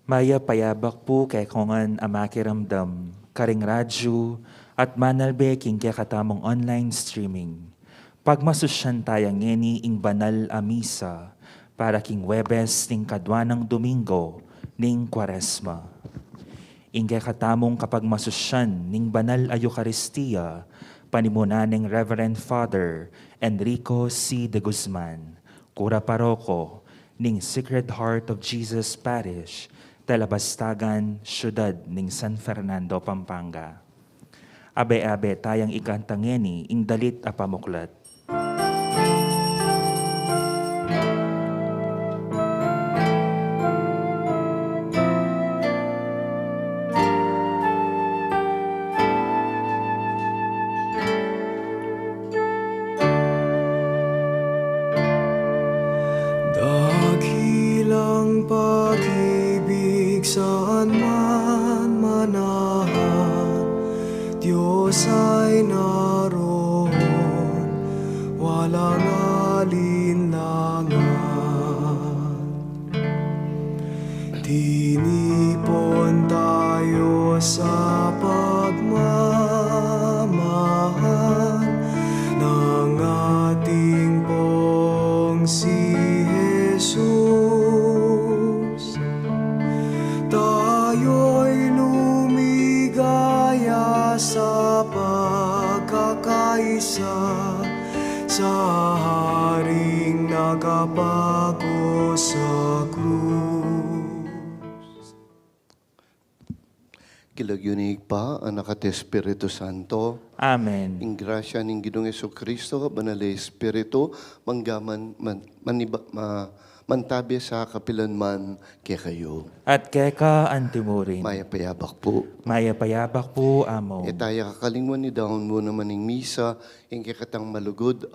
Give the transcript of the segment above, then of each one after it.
Maya payabak po kay kongan amakiramdam, karing radyo, at manalbe king kaya katamong online streaming. Pagmasusyan tayang ngeni ing banal a misa, para king Webes ning kadwanang Domingo ning Kwaresma. Ing kaya katamong kapag masusyan ning banal a Eucharistia, panimunan ng Reverend Father Enrico C. de Guzman, Kura Paroko, ning Sacred Heart of Jesus Parish, Talabastagan, Siyudad ning San Fernando, Pampanga. Abe-abe tayang ikantangeni ing dalit a pamuklat. Dakilang pag-ibig saan man manahan, Diyos ay naroon, walang alinlangan. Tinipon tayo sa pagmamahal ng ating pong si Jesus. Tayo'y lumigaya sa pagkakaisa sa haring nakapago sa krus. Kilagyunig pa, anak at Espiritu Santo, Amen. ing grasya ning Ginoong Jesucristo, banal na Espiritu, manggaman mantabi sa kapilanman kay kayo. At keka antimurin. Maya payabak po. Maya payabak po amo. Itaya kakalingwan ni daon mo naman ning misa, ing kikatang malugod,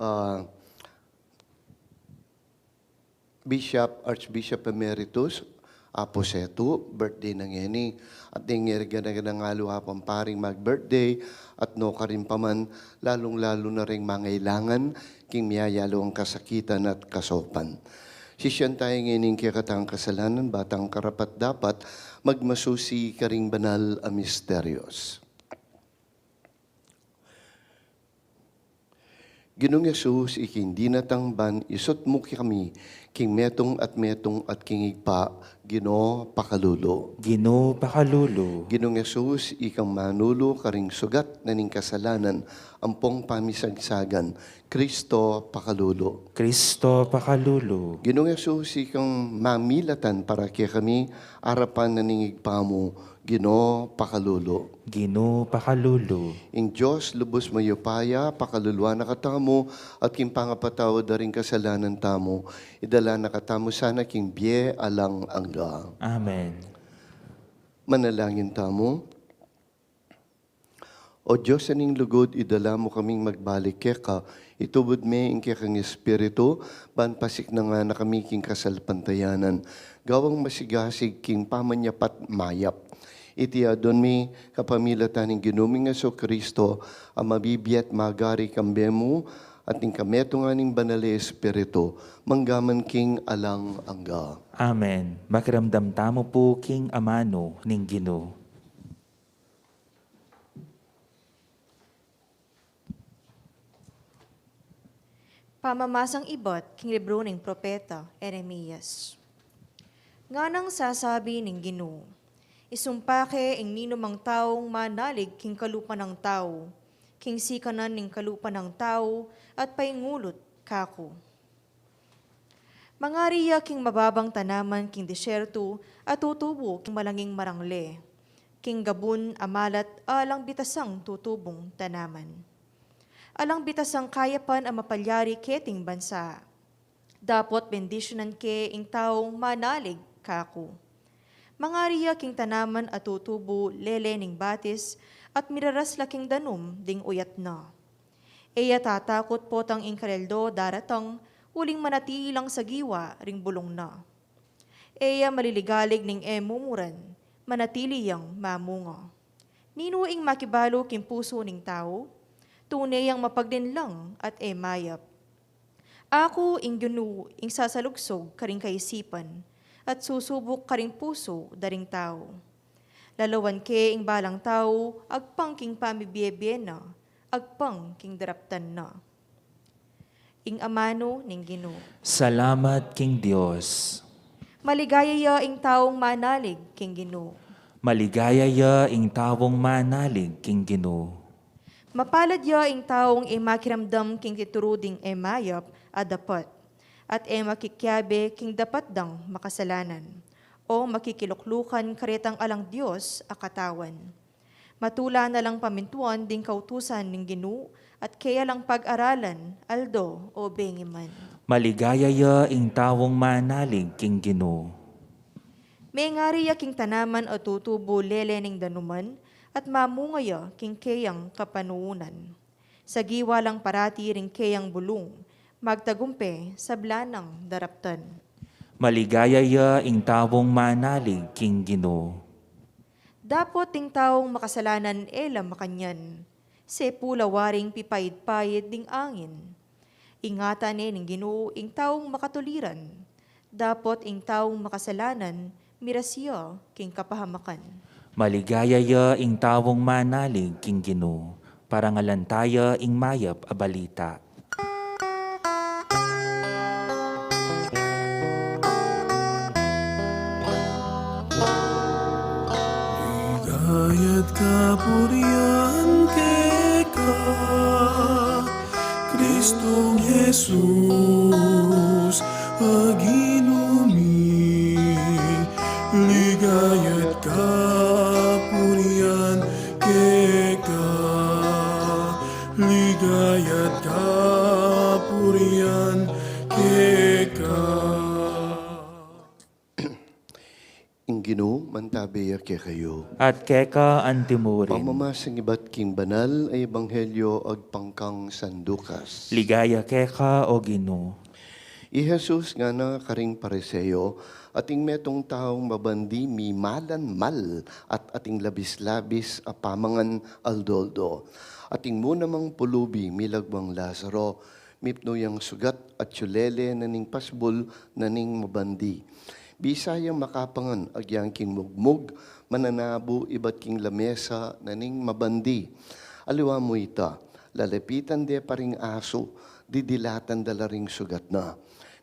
Archbishop Emeritus Aposeto, birthday ng eni. At yung nga luhapang paring mag-birthday at no ka rin paman, lalong-lalo na rin mangailangan king miyayalo ang kasakitan at kasopan. Sisyan tayo ngayon kaya katang kasalanan, batang karapat dapat, magmasusi ka ring banal a misteryos. Ginoong Yesus, ikindi natangban, isot mo kami, king metong at kingig pa, Ginoo pakalulo. Ginoo pakalulo. Ginoong Yesus, ikang manulo, karing sugat na ning kasalanan, ampong pamisagsagan, Kristo pakalulo. Kristo pakalulo. Ginoong Yesus, ikang mamilatan para kaya kami, arapan na ningig pa mo, Ginoo pakalulo. Ginoo pakalulo. Ing Diyos, lubos mayupaya, pakaluluwa na katamo, at king pangapatawad na rin kasalanan tamo, idala na katamo sana king biye alang angga. Amen. Manalangin tamo. O Diyos, aning lugod, idala mo kaming magbalik keka, itubod me ing kekang Espiritu, banpasik na nga na kami king kasalpantayanan, gawang masigasig king pamanyapat mayap. Iti adon mi kapamilatan ng ginuming Jesucristo ang mabibiyat magari kambemo at ng kameto nga ning banal Espiritu manggaman king alang angga. Amen. Makiramdam tamo po king amano ning Ginoo. Pamamasang ibot king libro ning propeta Eremias. Nga nang sasabi ning Ginoo, isumpake ing ninumang taong manalig king kalupa ng tao, king sikanan ning kalupa ng tao, at paingulot kako. Mangariya king mababang tanaman king disyerto, at tutubo king malanging marangle, king gabun amalat alang bitasang tutubong tanaman. Alang bitasang kayapan ang mapalyari keting bansa. Dapot bendisyonan ke ing taong manalig kako. Mangariya king tanaman at tutubo lele ning batis at miraras laking danum ding uyat na. Eya tatakot potang ing kareldo daratang uling manatilang sa giwa ring bulong na. Eya maliligalig ning emumuran manatiliyang mamunga. Nino ing makibalo king puso ning tao, tunay ang mapagdinlang at mayap. Ako ing Ginoo ing sasalugsog karing kaisipan, at susubok ka ring puso daring tao. Lalawan ke ing balang tao, agpang king pamibiyebye na, agpang king daraptan na. Ing amano ning Ginoo. Salamat king Dios. Maligaya ya ing taong manalig king Ginoo. Maligaya ya ing tawong manalig king Ginoo. Mapalad ya ing taong makiramdam king tituruding mayap a dapat, at makikyabe king dapat dang makasalanan, o makikiluklukan karetang alang Diyos a katawan. Matula na lang pamintuan ding kautusan ning Ginoo, at kaya lang pag-aralan, aldo o bengiman. Maligaya ya ing tawong manalig king Ginoo. May ngari ya king tanaman o tutubo lele ning danuman, at mamungaya king kayang kapanuunan. Sa giwa lang parati ring kayang bulong, magtagumpe sa blanang daraptan. Maligaya ya ing tawong manalig king Ginoo. Dapot ting taong makasalanan makanyan, se pulawaring pipayid-payid ding angin. Ingatan ning Ginoo ing taong makatuliran, dapot ing taong makasalanan, mirasya king kapahamakan. Maligaya ya ing tawong manalig king Ginoo. Parangalan tayo ing mayap a balita. Ligayat kapurian keka, Kristong Jesus, aginumi. Ligayat kapurian keka, ligayat kapurian keka. Ing Ginoo, mantabiya ke kayo. At keka antimurin. Pamamasang iba't king banal ay ebanghelyo ag pangkang sandukas. Ligaya keka o Ginoo. I Jesus nga na karing pariseyo, ating metong taong mabandi mi malan mal at ating labis-labis a pamangan aldoldo. Ating munamang pulubi milagwang Lazaro, mipno yang sugat at tsulele naning pasbol naning mabandi. Bisayang makapangan agyang king mugmug, mananabo iba't king lamesa naning mabandi. Aliwa mo ita, lalapitan de paring aso, didilatan dalaring sugat na.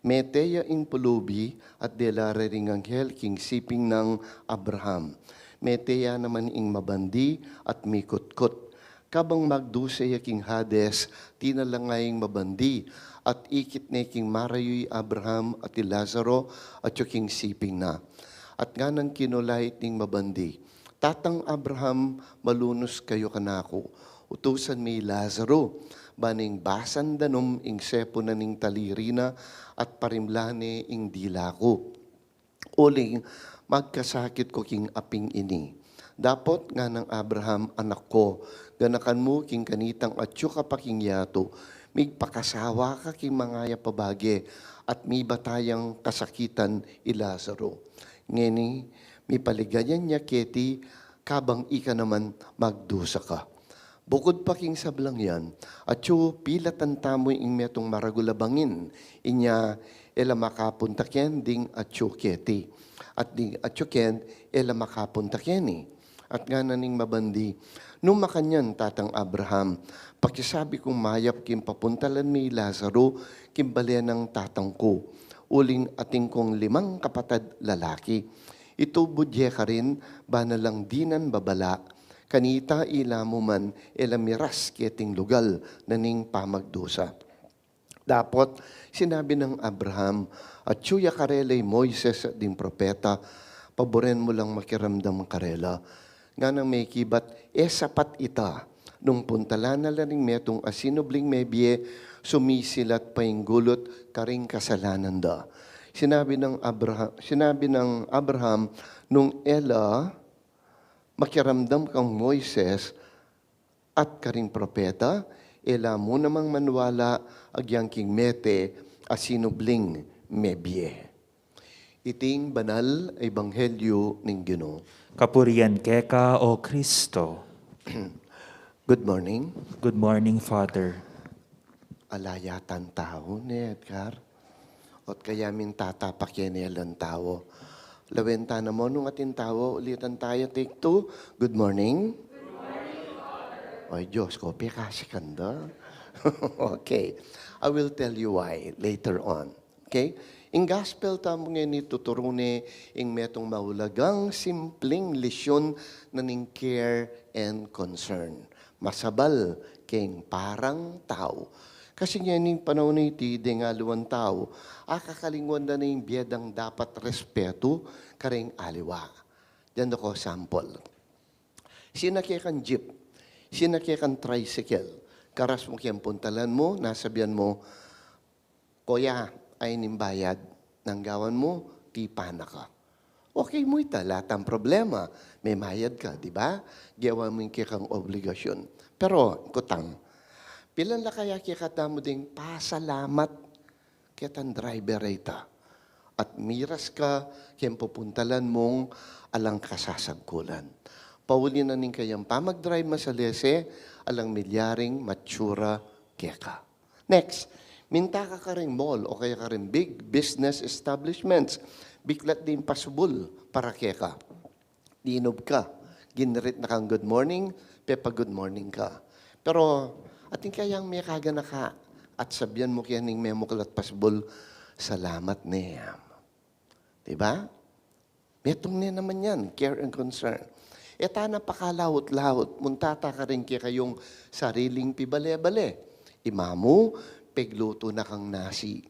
Meteya in pulubi at delare ring anghel king siping ng Abraham. Meteya naman ing mabandi at mikutkot. Kabang magdusaya king Hades, tinalangaying mabandi at ikit na king marayoy Abraham at Lazaro at yung king siping na. At nga nang kinulait ning mabandi, tatang Abraham, malunos kayo kanako, utusan mi Lazaro, baning basan danom ing sepo na ning talirina at parimlane ing dilako. Uling, magkasakit ko king aping ini. Dapot nga ng Abraham, anak ko, ganakan mo king kanitang atyo ka paking yato, migpakasawa ka king mangaya pabage, at mi batayang kasakitan Lazaro. Ngeni, mi paliganyan niya keti, kabang ika naman magdusa ka. Bukod pa king sablang yan, at yu pilatan tamoy ing metong maragulabangin, inya ela makapunta ken ding at yu keti. At ding at yu ken ela makapunta keni. At nga naning mabandi, nung makanyan tatang Abraham, pakisabi kong mayap kim papuntalan mi Lazaro, kimbali ng tatang ko. Uling ating kong 5 kapatid lalaki. Ito budye ka rin, banalang dinan babala, kanita ila mo man elamiras keting lugal na ning pamagdusa. Dapot, sinabi ng Abraham, at suya karelay Moises at ding propeta, paboren mo lang makiramdam karela. Nga nang may kibat, sapat ita, nung puntala na lang metong asinubling mebye, sumisilat pa yung gulot karing kasalanan da. Sinabi ng Abraham, nung ela, makiramdam kang Moises at karing propeta, ela mo namang manwala agyang king mete asinubling mebye. Iting banal ay ebanghelyo ning Ginoo. Kapurian keka o Kristo. Good morning. Good morning, Father. Alayatan tao ni Edgar. At kaya min tatapak yan nilang tao. Lawenta na mo nung ating tawo. Ulitan tayo. Take 2. Good morning. Ay, Diyos ko, kasi kanda. Okay. I will tell you why later on. Okay? In gospel tamo nga ni tuturune ing metong mahulagang simpleng lesyon na ning care and concern. Masabal king parang tao. Kasi nga ning panahon na iti, di nga luwan tao, akakalingwan na ning biyedang dapat respeto karing aliwa. Diyan ako sample. Sinakya kang jeep, sinakya kang tricycle, karas mo kiyang puntalan mo, nasabihan mo, Kuya, ay nimbayad, nanggawan mo, tipa na ka. Okay mo ita, lahat ang problema. May mayad ka, di ba? Gawa mo yung kikang obligasyon. Pero, kutang, pilan la kaya kikata mo ding pasalamat kitang driver ita. At miras ka, kiyang pupuntalan mong alang kasasagkulan. Pauli na ning kayang pamag-drive masalese, alang milyaring matsura keka. Next, minta ka ring mall o kaya ka ring big business establishments. Biglat din pasubol para keka. Dinob ka. Ginrit na kang good morning, pepa good morning ka. Pero, ating kayang may kaga na ka at sabyan mo kaya ning memo kalat pasubol, salamat niyam. Diba? Metong niya naman yan, care and concern. Eta napakalawot-lawot, muntata ka rin kaya kayong sariling pibale-bale. Imamu, pegluto na kang nasi.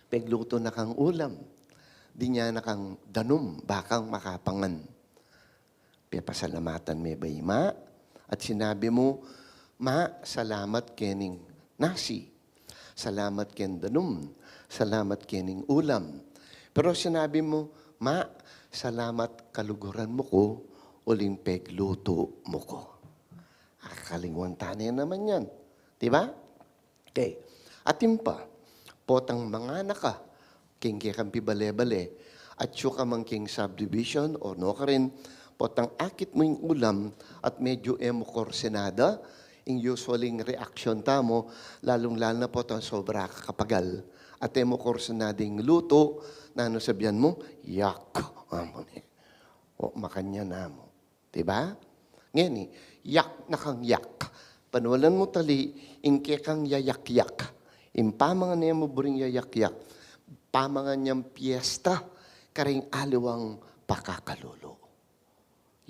Pegluto na kang ulam. Di niya na kang danum, bakang makapangan. Pasalamatan may bayma. At sinabi mo, Ma, salamat kening nasi. Salamat ken danum. Salamat kening ulam. Pero sinabi mo, Ma, salamat kaluguran mo ko, uling pegluto mo ko. Akakalingwan tayo naman yan. Diba? Okay. Atin pa, potang mga naka, king kang pibale-bale, at siyo ka mang king subdivision, o no ka rin, potang akit mo yung ulam, at medyo emokorsenada, yung usualing reaction tamo, lalong-lalo na potang sobra kakapagal. At emokorsenading luto, na ano sabihan mo, yak. O makanya na mo. Diba? Ngayon yak na kang yak. Panuwalan mo tali, ingke kang yayak-yak. Impamangan niya mo buring yayak-yak. Pamangan niyang piyesta, karing aliwang pakakalolo.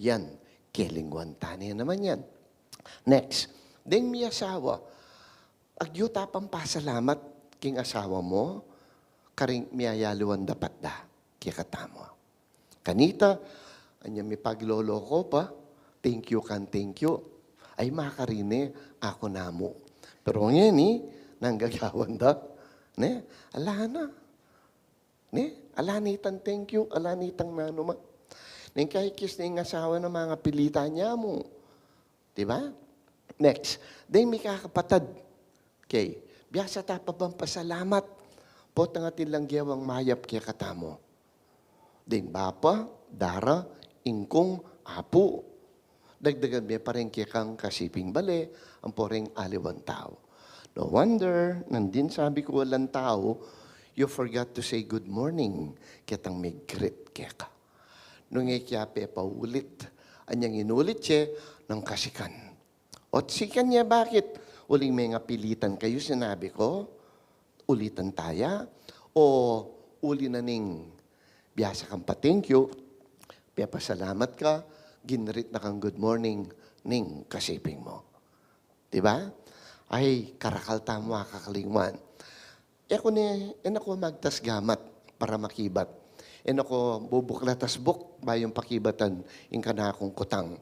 Yan, kilingwan tani naman yan. Next, ding mi asawa. Agyuta pang pasalamat king asawa mo, karing miyayaluan dapat da, kikatamo. Kanita, anya mi paglolo ko pa, thank you kan thank you. Ay makarine, ako namo. Pero ngayon nanggagawan da, ne, ala na. Ne, ala nitan thank you, ala nitang nanuma. Neng kahikis na yung asawa ng mga pilitan niya mo. Diba? Next, dahil may kakapatad. Okay, biyasa tapabang pasalamat. Pot nga tilang gewang mayap kaya katamo. Ding bapa, dara, ingkong, apo. Dagdagan may pareng kikang kasiping bale, ang poreng aliwan tao. No wonder, nandin sabi ko walang tao, you forgot to say good morning, kitang may grit keka. Nung ikyape paulit, anyang inulit siya ng kasikan. At sikan niya bakit? Uling may nga pilitan kayo, sinabi ko, ulitan taya, o uli na ning biyasa kang pa-thank you, pasalamat ka, ginrit na kang good morning, ning kasiping mo. Diba? Ay, karakalta mo kakalingwan. Ako magtasgamat para makibat. Ako bubuklatasbuk bayong pakibatan in kanakong kutang.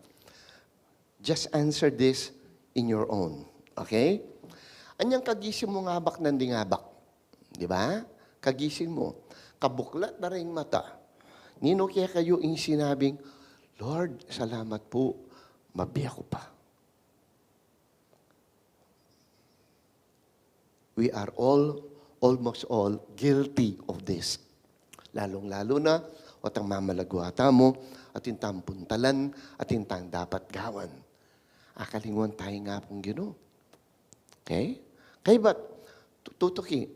Just answer this in your own. Okay? Anyang kagising mo ngabak ng dingabak. Di ba? Kagising mo. Kabuklat na rin mata. Nino kaya kayo yung sinabing, Lord, salamat po, mabiya ko pa. We are almost all guilty of this. Lalong-lalo na, o tang mamalagwata mo, at intang puntalan, at intang dapat gawan. Akalingwan tayo nga pong Ginoo. Okay? Kaya ba't tutuki,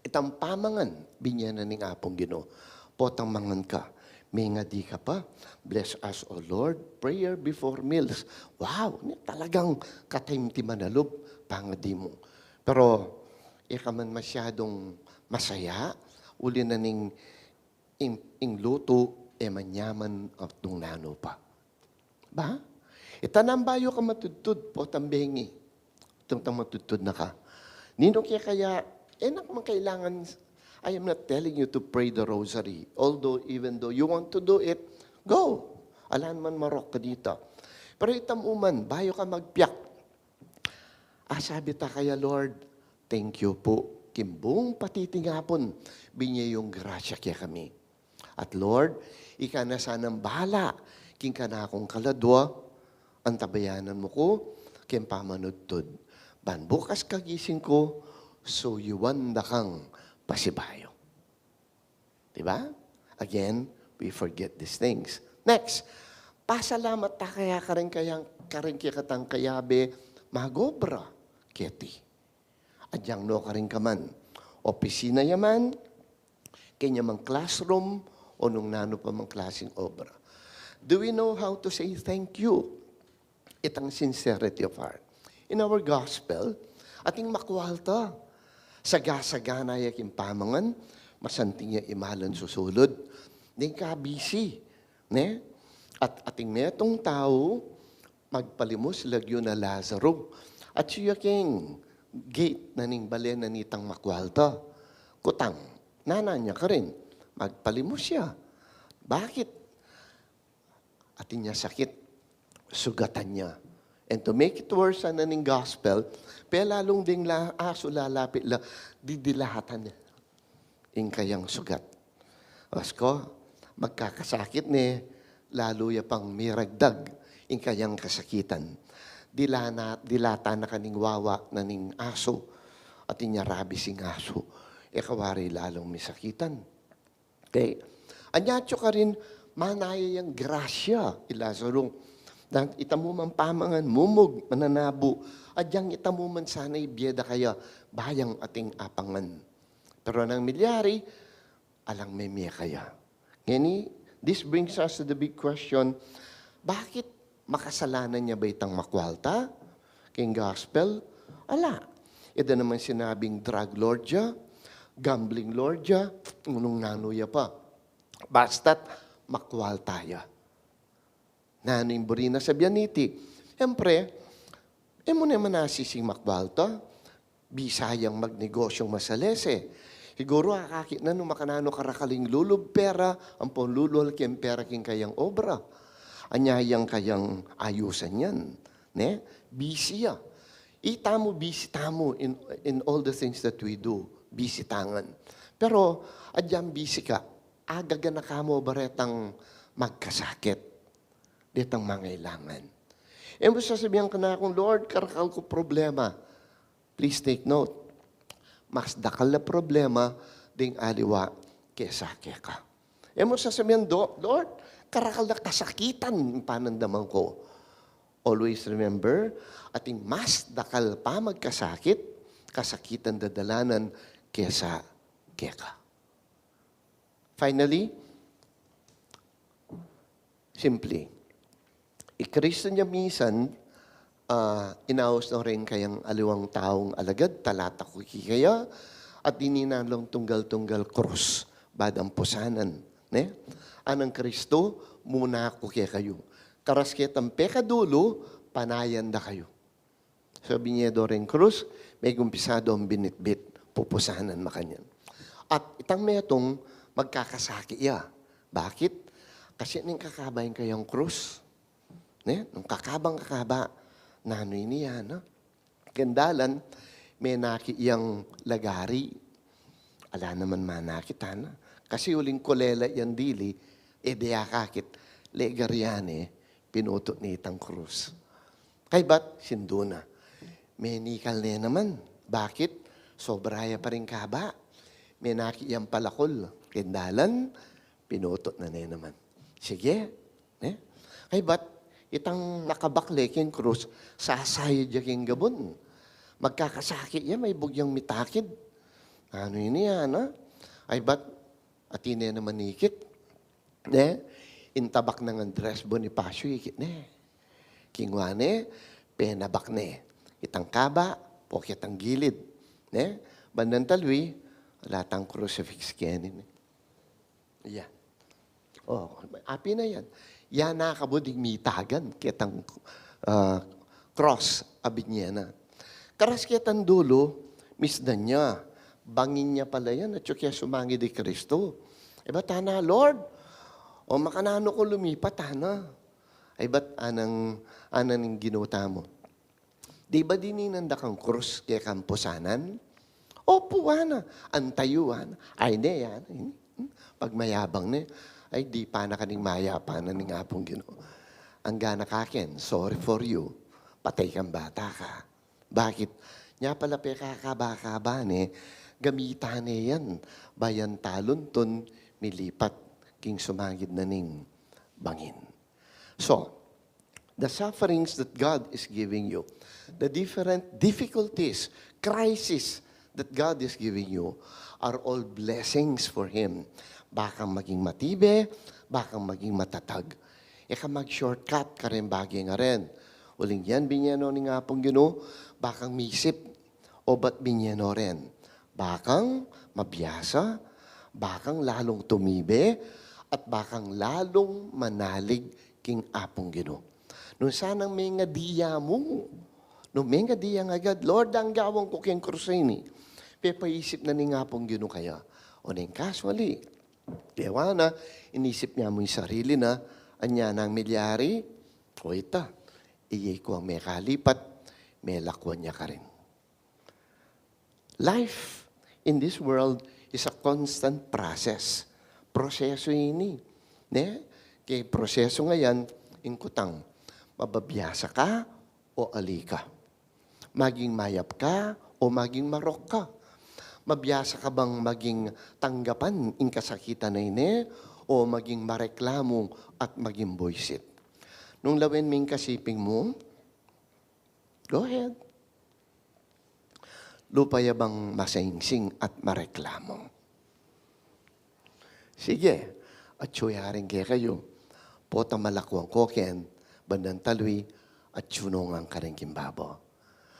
itang pamangan, binyanan ng apong Ginoo. potang mangan ka. May nga di ka pa. Bless us, O Lord. Prayer before meals. Wow, talagang kataimtiman na loob, pangadi mo. Pero, ika man masyadong masaya, uli na ning luto, manyaman at nung nano pa. Ba? Itanambayo ka matudtud po tambengi. Itong matudtud na ka. Nino kaya, man kailangan, I am not telling you to pray the rosary. Although, even though you want to do it, go. Alaan man marok ka dito. Pero itamuman, bayo ka magpiyak. Sabi ta kaya, Lord, thank you po. Kimbong patitingapon, binye yung grasya kaya kami. At Lord, ika na sanang bahala. King ka na akong kaladwa, ang tabayanan mo ko, king pamanudtod. Ban bukas kagising ko, so yuwanda kang pasibayo. Diba? Again, we forget these things. Next, pasalamat ta kaya karing katang kayabe, magobra, keti. Adyang no karing kaman, opisina yaman, kanya mang classroom, o nung nano pa mang klaseng obra. Do we know how to say thank you? Itang sincerity of heart. In our gospel, ating makwalta, sagasagana yaking pamangan, masanting ya imalan susulod, din ka busy. Ne? At ating netong tao, magpalimos lagyo na Lazaro. At siya king gate na ning balen na nitang makwalta. Kutang, nananya ka rin. Magpalimos siya. Bakit? Atin niya sakit. Sugatan niya. And to make it worse na ning gospel, lalong ding aso lalapit didilahatan niya. In kayang sugat. Asko, magkakasakit ni, lalo ya pang miragdag, in kayang kasakitan. Dilata na kaning wawa na ning aso, at inya rabi sing aso, kawari lalong misakitan. Okay? Anyatyo ka rin, manaya yung grasya, Lazaro. Itamuman pamangan, mumog, mananabo, adyang itamuman sana'y biyeda kaya, bayang ating apangan. Pero nang milyari, alang may miya kaya. Ngani, this brings us to the big question, bakit makasalanan niya ba itang makwalta? King gospel? Ala. Ito naman sinabing drug lord siya, gambling lord siya, unong nanuya pa. Basta't makwalta ya. Naning burina sa biyaniti. Siyempre, mo naman nasising makwalta, bisayang magnegosyong masalese. Siguro akakit na nung makanano karakaling lulub pera, ang ponlulol kiem pera king kayang obra. Anyayang kayang ayusan yan. Ne? Busy ya. Itamo, busy tamo in all the things that we do. Busy tangan. Pero, adyang busy ka, agaga na kamo baretang magkasakit. Ditang mangailangan. E mo sasabihan ka na akong, Lord, karakal ko problema. Please take note. Mas dakal na problema ding aliwa kesa ka. E mo sasabihan, Lord, karakal na kasakitan yung panandaman ko. Always remember, ating mas dakal pa magkasakit, kasakitan dadalanan kesa ka. Finally, simply, Ikristo niya minsan, inaos na rin kayang aliwang taong alagad, talata ko kaya, at dininalong tunggal-tunggal krus, badang pusanan. Ne? Anang Kristo, muna ako kaya kayo. Karasketang pekadulo, panayan da kayo. Sabi niya rin krus, may gumpisado ang binitbit, pupusanan makanyan. At itang metong magkakasaki ya. Bakit? Kasi ning kakabayin kayang krus. Ne? Nung kakabang-kakaba, nanoy niya, no? Kendalan, may nakiyang lagari. Ala naman manakita na. Kasi uling kolela yan dili, diya kakit, legaryane, pinutot ni itang krus. Kay ba't? Sinduna. May nikal na naman. Bakit? Sobraya pa rin kaba. May nakiyang palakol. Kendalan, pinutot na naman. Sige. Ne? Kay ba't? Itang nakabakle king krus, sasayod ya king gabon. Magkakasakit ya, may bugyang mitakid. Ano yun yan, ha? Ay ba't At ine naman nikit. Ne? Intabak ng Andres Bonifacio ikit ne. Kingwane, penabak ne. Itang kaba, poket ang gilid. Ne? Bandang talwi, wala tang crucifix kenin. Yan. Oh, api na yan. Yan nakabudig mitagan, kitang cross, abid niya na. Karas kitang dulo, misdan niya. Bangin niya pala yan, at kaya sumangi di Kristo. Ay ba't na, Lord? O makanano ko lumipat, hana? Ay ba't anang ginuta mo? Di ba dininanda kang krus kaya kampusanan? Opo, hana. Antayuan. Ay, ne, yan. Pag mayabang ne, ay di pa na kaning mayapanan ng apong Ginoo. Ang gana kaken, sorry for you, patay kang bata ka. Bakit? Nya pala pe kakaba-kaba ne, gamitan ne yan, bayan talon ton, milipat, king sumagid na ning bangin. So, the sufferings that God is giving you, the different difficulties, crises that God is giving you, are all blessings for Him. Baka maging matibe, baka maging matatag. Eka mag-shortcut ka rin bagay nga rin. Uling yan, binyano ni nga pong Ginoo, bakang misip, o ba't binyano rin? Bakang mabiyasa, bakang lalong tumibe, at bakang lalong manalig king apong Ginoo. Nung sanang may nga diya mo, nung may nga diya nga agad, Lord, ang gawang ko king krusini, pepaisip na ni nga pong Ginoo kaya. O neng casually, Dewa na, inisip niya mo yung sarili na, anya ng milyari, o ita, iyay ko ang may kalipat, may lakwan niya ka rin. Life in this world is a constant process. Proseso ini. Ne? Kaya proseso ngayon, ingkutang, mababiyasa ka o ali ka. Maging mayap ka o maging marok ka. Mabiyasa ka bang maging tanggapan in kasakitan na ine o maging mareklamo at maging boysit? Nung lawin ming kasiping mo, go ahead. Lupaya bang masaingsing at mareklamo? Sige, at suyaring kaya kayo. Pota malakwang koken, bandang talwi, at sunungang kareng kimbabo.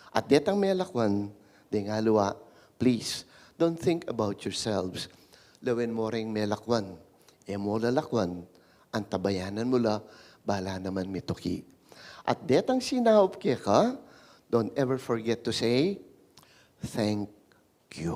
At detang may lakwan, di nga luwa, please, don't think about yourselves. Lawin mo ring may lakwan. E mo lalakwan, ang tabayanan mo la, bala naman mituki. At detang sinahop kaya ka, don't ever forget to say, thank you.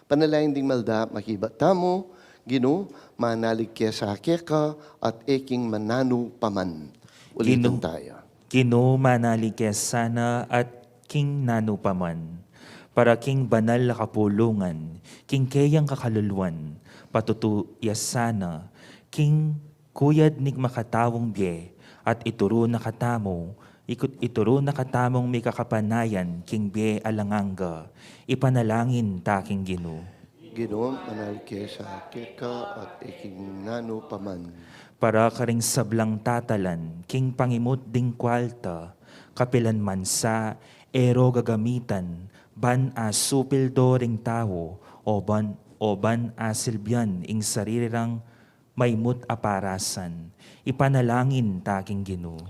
Panalain ding malda, makibata mo, Ginoo, manalig kaya sa keka at eking mananu paman. Ulitin tayo. Ginoo manalig kaya sana at king nanu paman. Para king banal na kapulungan, king kayang kakaluluan, patutuyas sana, king kuyad nig makatawong biye, at ituro na katamo, ituro na katamong may kakapanayan, king biye alanganga, ipanalangin taking Ginoo. Ginoo, manalig kaya sa keka at eking nanu paman. Para karing sablang tatalan, king pangimot ding kwalta, kapilan mansa, ero gagamitan, ban a supildo ring tao, o ban a silbian ing sarirang maymut aparasan, ipanalangin taking Ginoo.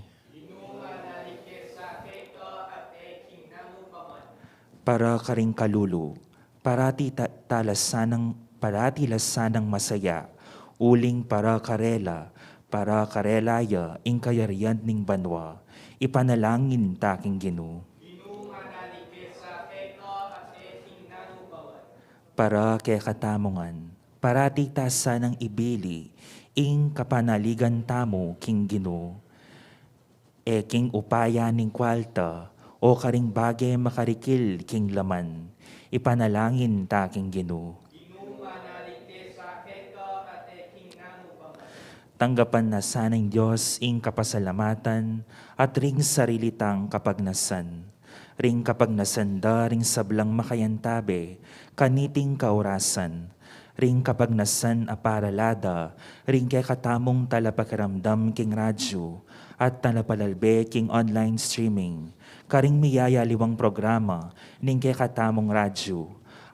Para karing kalulu, parati lasanang masaya, uling para karelaya, ing kayarian ning banwa, ipanalangin taking Ginoo. Para kay katamongan, parati sanang ibili, ing kapanaligan tamo king Ginoo. E king upaya ning kwalta, o karing bagay makarikil king laman, ipanalangin taking Ginoo. Tanggapan na sanang Diyos ing kapasalamatan at ring sarilitang kapagnasan. Ring kapagnasan ring sablang makayantabe, kaniting kaurasan. Ring kapagnasan aparalada, ring kay katamong talapakiramdam king radyo, at talapalalbe king online streaming. Karing miyaya liwang programa, ning kay katamong radyo,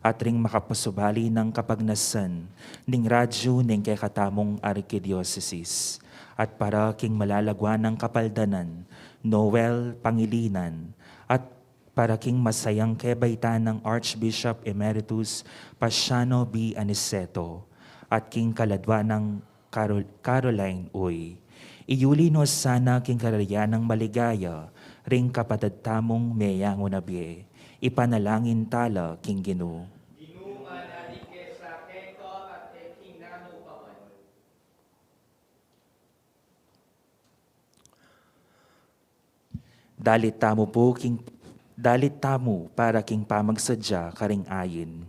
at ring makapasubali ng kapagnasan ning radyo ning kay katamong Arkidiocese at para king malalagwan ng kapaldanan, Noel Pangilinan, at para king masayang kebaitan ng Archbishop Emeritus Pasiano B. Aniceto at king kaladwa ng Caroline Uy. Iyuli no sana king karaya ng maligaya, ring kapatid tamong meyang unabie. Ipanalangin tala king Ginoo. Dalit tamo para king pamagsadya karing ayin.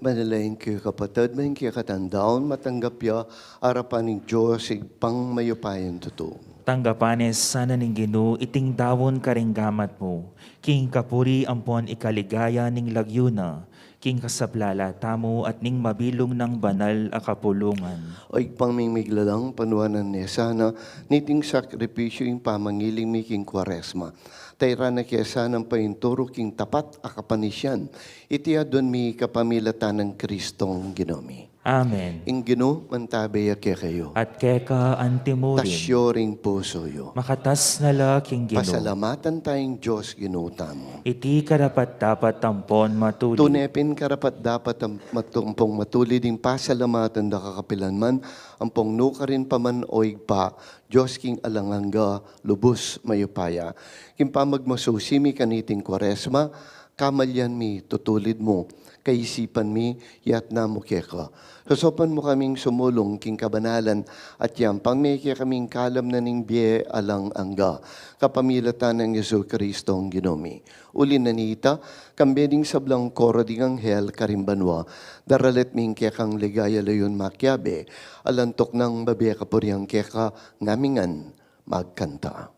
Manalain kayo kapatid, maing kayo katandaon, matanggap ya, arapan ng Diyos, igpang mayupayan totoo. Tanggapanes sana ning Ginoo iting dawon karing gamat mo. King kapuri ampon ikaligaya ning lagyuna. King kasaplala tamo at ning mabilong ng banal a kapulungan. O igpang may miglalang panuanan niya sana, niting sakripisyo yung pamangiling mi king kwaresma. Tayra na kaya sanang painturo king tapat a kapanisyan. Itiya doon mi kapamilatan ng Kristong Ginomi. Amen. Ing Ginoo, mantabaya kaya kayo. At keka antimurin, Tasyoring puso yo. makatas na la king Ginoo. Pasalamatan tayong Diyos, Ginoo mo. Iti karapat dapat tampon matuli. Tunepin karapat dapat ang matuli ding pasalamatan da kakapilan man, ang pongno ka rin paman oig pa, Diyos king alanganga, lubos mayupaya. Kim pamagmasusimi kaniting kwaresma, kamalyan mi tutulid mo, kaisipan mi, yat na mo keka. Sosopan mo kaming sumulong king kabanalan at yan, pang may kaming kalam na ning biye alang angga, kapamilatan ng Yesu Kristong Ginomi. Uli nanita, kambeding sablang koro ding anghel karimbanwa, daralet ming kekang ligaya layon makyabe, alantok ng babi kapuriang keka ngamingan magkanta.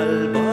Ligaya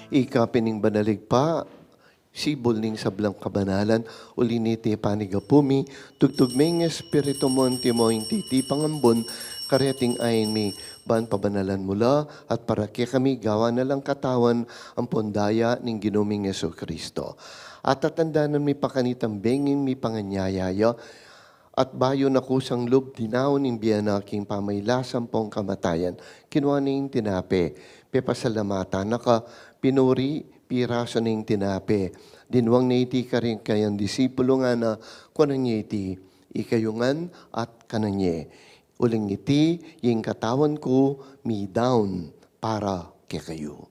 ikapining banalig pa, sibol ning sablang kabanalan, uliniti panigapumi, tugtugmeng espiritu mo mo titi pangambon, kareting ayin mi, ban pabanalan mula, at para kami gawa na lang katawan ang pondaya ning ginuming Yesu Kristo. At tatandaan mi pakanitang bengin mi panganyayaya, at bayo na kusang loob dinaw ning biyanaking pamaylasan pong kamatayan, kinuha ning tinape, pepasalamata naka, pinuri, piraso ning tinape, dinwang na iti ka rin kayang disipulo nga na, kunanya iti, ikayungan at kananye. Uling iti, yung katawan ko, mi down para kay kayo.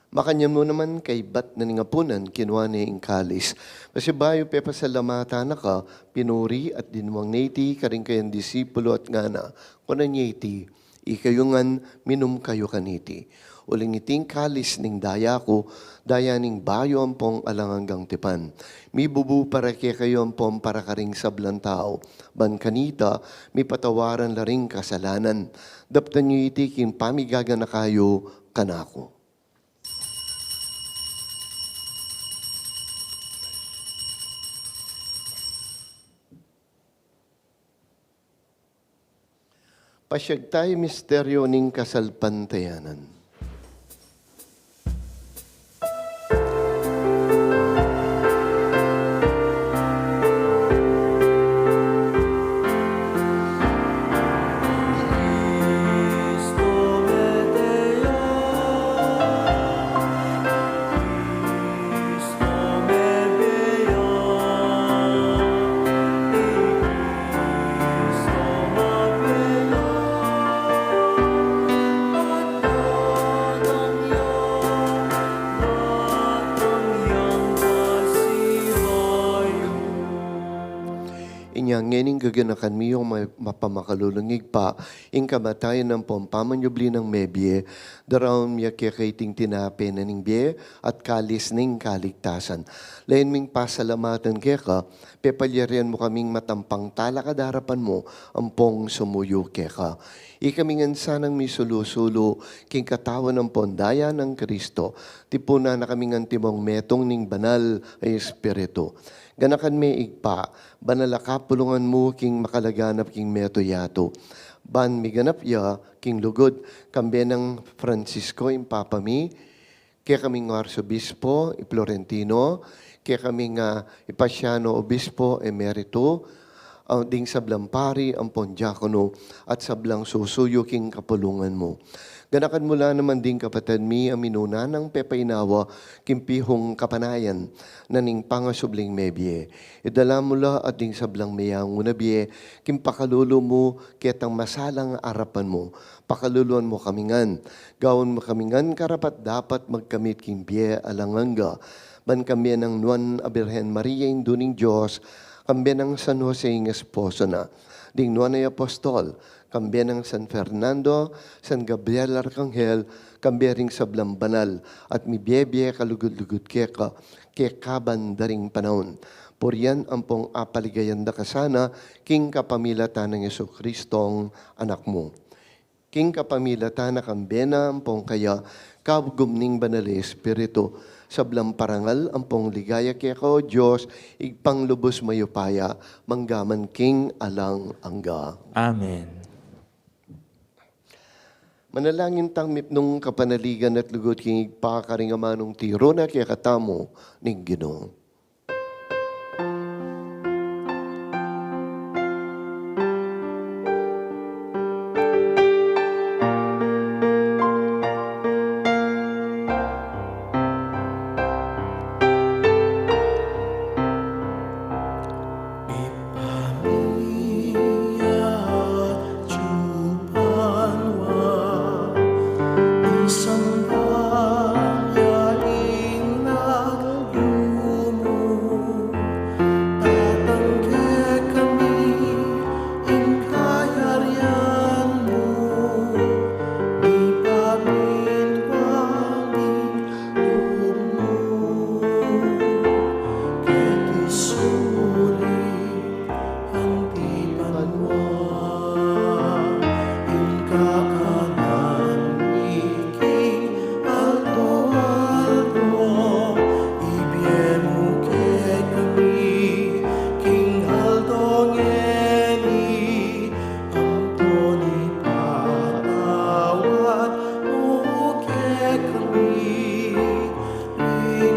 Makanyam mo naman kay bat na ningapunan, kinuha niya yung kalis. Kasi bayo pepasalamata na ka, pinuri at dinwang neti, karing kayang disipulo at ngana, kunan niya iti, ikayungan minum kayo kaniti. Uling iting kalis ning daya ko, daya ning bayo ang pong alanganggang tipan. Mi bubu para kaya kayo ang pong para karing sablang tao. Ban kanita, mi patawaran laring kasalanan. Daptan niyo iti kin pamigaga na kayo kanako. Pasyag tayo misteryo ning kasalpantayanan. Ngening gaganakan mi yung mapamakalulungig pa, ing kamatayan ng pompamanyubli ng mebye, darawang miya kikaiting tinape na ning bye, at kalis ning kaligtasan. Lain ming pasalamatan keka, pepalyarian mo kaming matampang talakadarapan mo, ampong sumuyo keka. Ikamingan sanang misulusulo, king katawan ng pondaya ng Kristo, tipuna na kaming timong metong ning banal ay Espiritu. Ganakan may igpa, banalaka pulungan mo king makalaganap king meto yato. Ban miganap ya king lugod, kambe ng Francisco impapami, kaya kaming arsobispo, Florentino, kaya kaming ipasyano obispo emerito, ang ding sablang pari, ang pondiakono, at sablang susuyo king kapulungan mo. Ganakan mula naman din kapatid mi ang minuna ng pepainawa kimpihong kapanayan na ning pangasubling mebye. Idala mula at ding sablang mayang unabye kimpakalulo mo ketang masalang arapan mo. Pakaluluan mo kamingan. Gawon mo kamingan karapat dapat magkamit kimpye alanganga. Ban kami ng Nuan Abirhen Maria Induning Diyos, kambye ng San Jose ng esposo na. Ding Nuan ay Apostol, kambye ng San Fernando, San Gabriel Arcangel, kambye ring sablang banal, at mibiyebye kalugod-lugod keka, kekaban daring panahon. Puriyan ang pong apaligayan da kasana, king kapamilatan ng Yesu Kristong anak mo. King kapamilatan na kambye na ang pong kaya, kabugumning banal Espiritu, sablang parangal ang pong ligaya kaya ko, Diyos, igpanglubos mayupaya, manggaman king alang angga. Amen. Manalangin tang mipnong kapanaligan at lugod king igpakaring amanong tiro na kaya katamo ning Ginoo. Isang bayaling naglulungig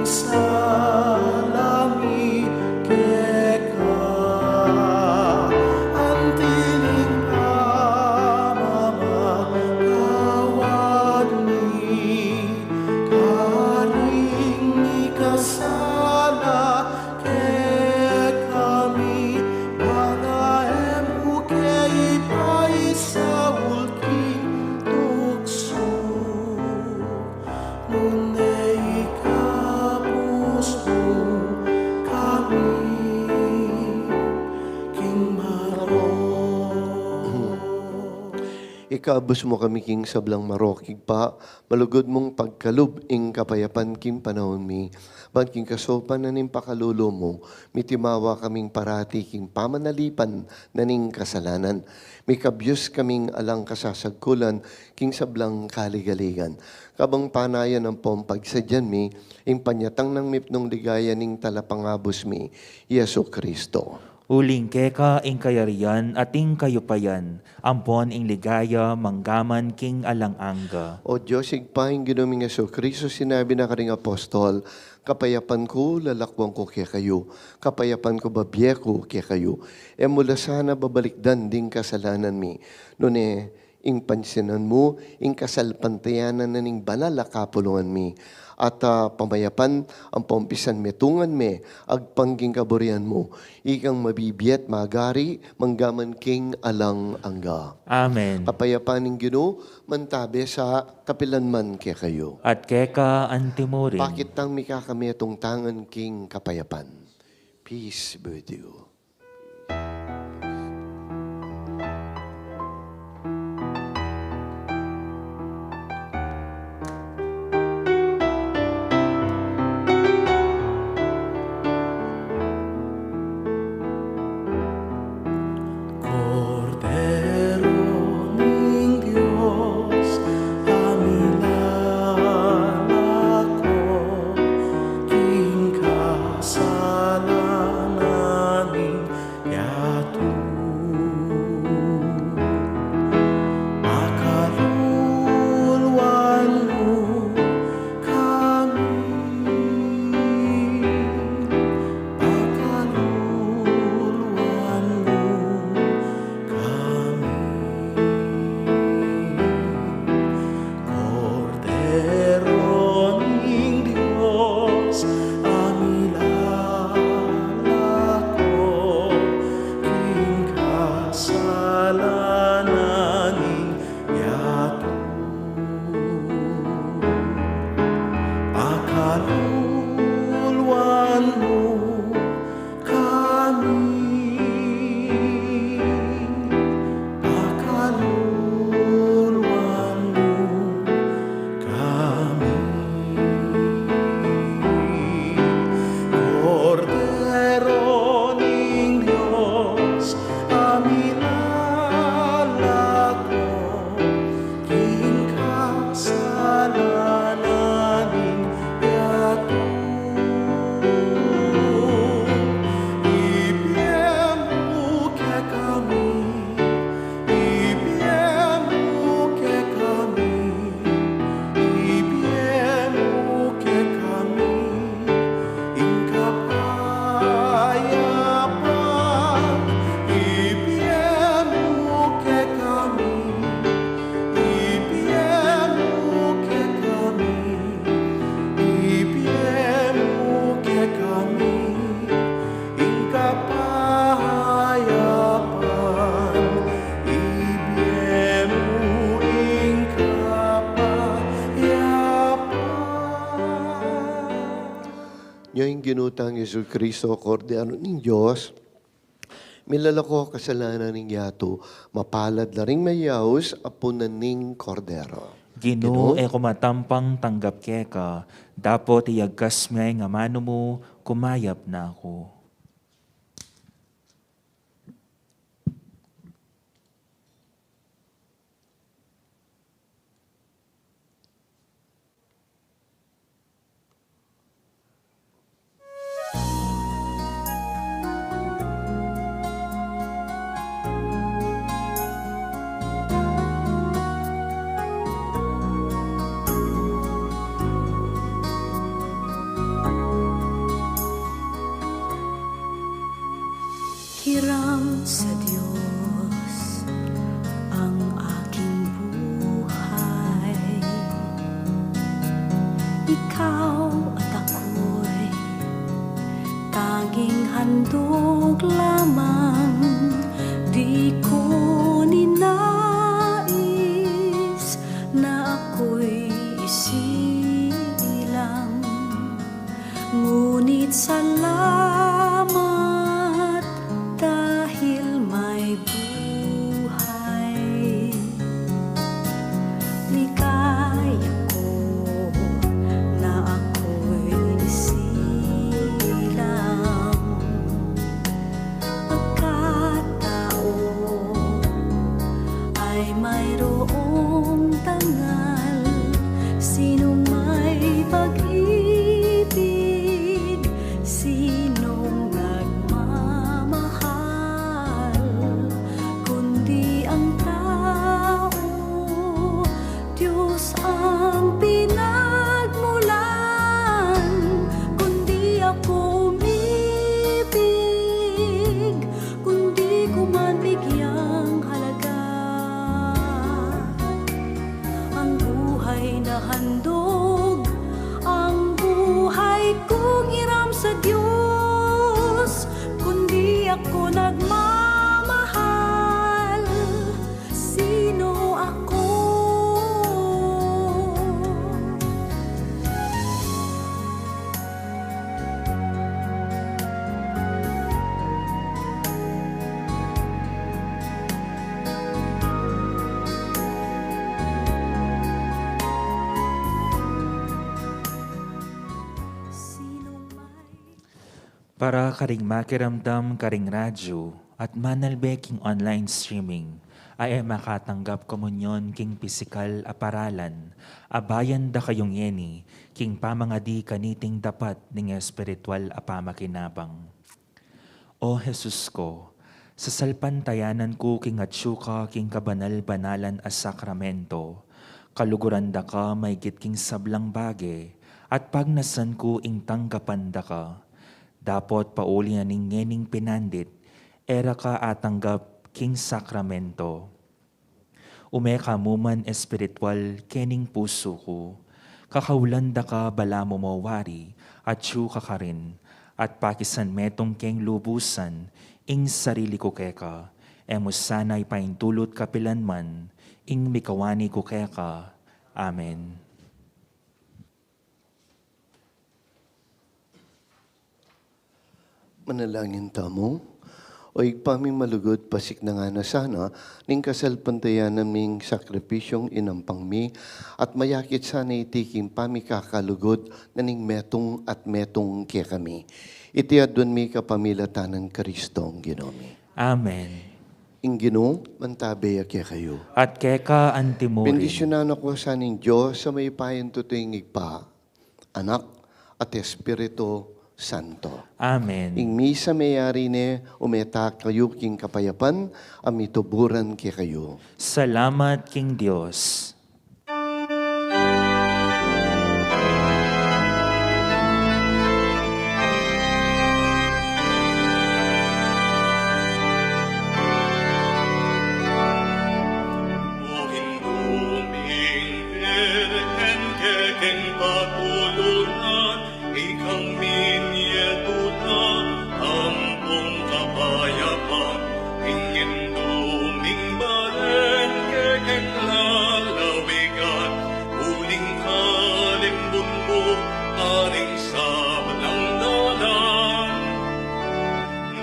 salami keka antining pamamagawad ni karing ikasala kami mga emuke ipay sa ulking tukso nunay kapuso kami king maro. Ikaabos mo kami king sablang marokig pa, malugod mong pagkalub ing kapayapan king panahon mi. Ban king kasopan na ning pakalulo mo, mitimawa kaming parati king pamanalipan na ning kasalanan. May kabyos kaming alang kasasagkulan king sablang kaligaligan. Kabang panayan ang pompagsadyan mi, ing panyatang ng mipnong ligaya ning talapangabos mi, Yesu Kristo. Uling keka ing kayarian at ing kayupayan, ampon ing ligaya manggaman king alang-angga. O Diyos, igpaing ginuming Yesu Kristo, sinabi na karing apostol, kapayapan ko, lalakwang ko kaya kayo. Kapayapan ko, babye ko kaya kayo. E mula sana babalikdan ding kasalanan mi. Noon ing pansinan mo, ing kasalpantayanan na ning banal a kapulungan mi. At pamayapan ang pompisan metungan me, agpangging kaburian mo. Ikang mabibiyat magari, manggaman king alang angga. Amen. Kapayapan ng Ginoo, mantabi sa kapilanman kaya kayo. At keka antimorin. Bakit tang mika kami itong tangan king kapayapan? Peace be with you. Cordero ning Diyos, amilalako, king kasalanan yatu. Makaluluan mo kami, makaluluan mo kami. Cordero ning Diyos, amilalako, king kasalanan yatu. Pakaluluan mo kami, pakaluluan mo kami. Cordero ning Diyos, amilalako, king kasalanan yatu. Ibiyamu ke kami, ibiyamu ke kami, ibiyamu ke kami, ing kapayapan. Ibiyamu ke kami, ibiyamu ke kami, ibiyamu ke kami, ing kapayapan. Ibiyamu ing kapayapan. Yung ginutang Yesu Kristo, Cordero ng Diyos, milalako kasalanan ng yato, mapalad na ring mayaos, apunan ning Cordero. Ginoo e kumatampang tanggap keka, dapot iyagkas may nga mano mo, kumayap na ako. sa Diyos ang aking buhay. Ikaw at ako'y tanging handog lamang, di ko ninais na ako'y isilang. Ngunit salamat dahil may buhay. Ligaya ko na ako'y isilang. Pagkatao ay mayroong tangal, sino may pag-ibig, sinong nagmamahal, kundi ang tao, Diyos ang pinagmulan. Kundi ako umibig, kundi ko man bigyang halaga ang buhay na handog, ang buhay kong hiram sa Diyos. Kundi ako nagmamahal, sino ako? Sino may Para karing makiramdam karing radyo at manalbe king online streaming, ay makatanggap komunyon king pisikal a paralan, abayan da kayong yeni, king pamangadi kaniting dapat ning espiritual a pamakinabang. O Jesus ko, sa salpantayanan ko king atsyuka king kabanal-banalan a sakramento, kaluguran da ka may king sablang bage, at pagnasan ko ing tanggapan da ka, dapot pauli na ning ngening pinandit, era ka atanggap king sakramento. Umeka muman espiritual kening puso ko, kakawlan da ka bala mo mawari, at syuka ka rin, at pakisan metong keng lubusan, ing sarili ko keka, emos sanay paintulot kapilanman, ing mikawani ko keka. Amen. Manalangin tamo. O igpaming malugod pasik na nga na sana, ning kasalpantayan naming sakripisyong inampang mi, at mayakit sana itiking pami kakalugod na ning metong at metong kaya kami. Itiadun mi kapamilatan ng Kristong ginomi. Amen. Ing Ginoo, mantabeya kaya kayo. At keka antimurin. Bendisyonan ako sa ning Diyos sa may payan tutuing igpa, anak at Espiritu Santo. Amen. Ing misa mayari ne, umeta kayo king kapayapan, amituburan kaya kayo. Salamat king Diyos. O hinduming erken kekeng patulungan, ikang minyetuta, ampong kapayapan, ingin duming balen kekeng lalawigan, uling kalimbun mo, aring sablang dalan.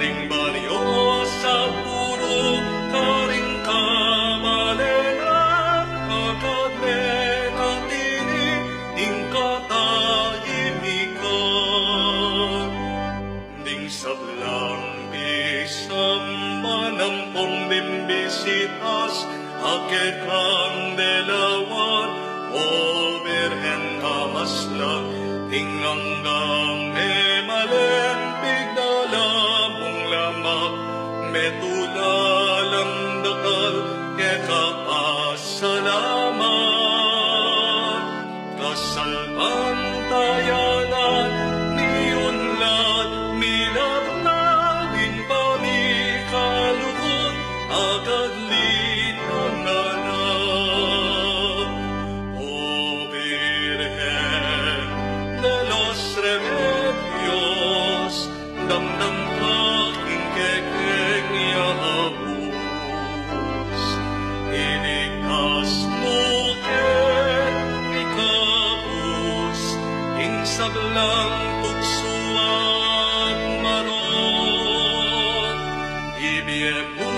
Ning baryo sa puro, karing kamalengan, kakadmen ang tinig, ning katahimikan. Ning sablang bisam, manampong bimbisitas, akit kang delawan, o Birhen kamaslang, ning hanggang emalen, bigdala mong lamak, metulalang dakal, kaya pasalamat. Kasalpantayanan, niunlad, milagnaling pamikalut Yebu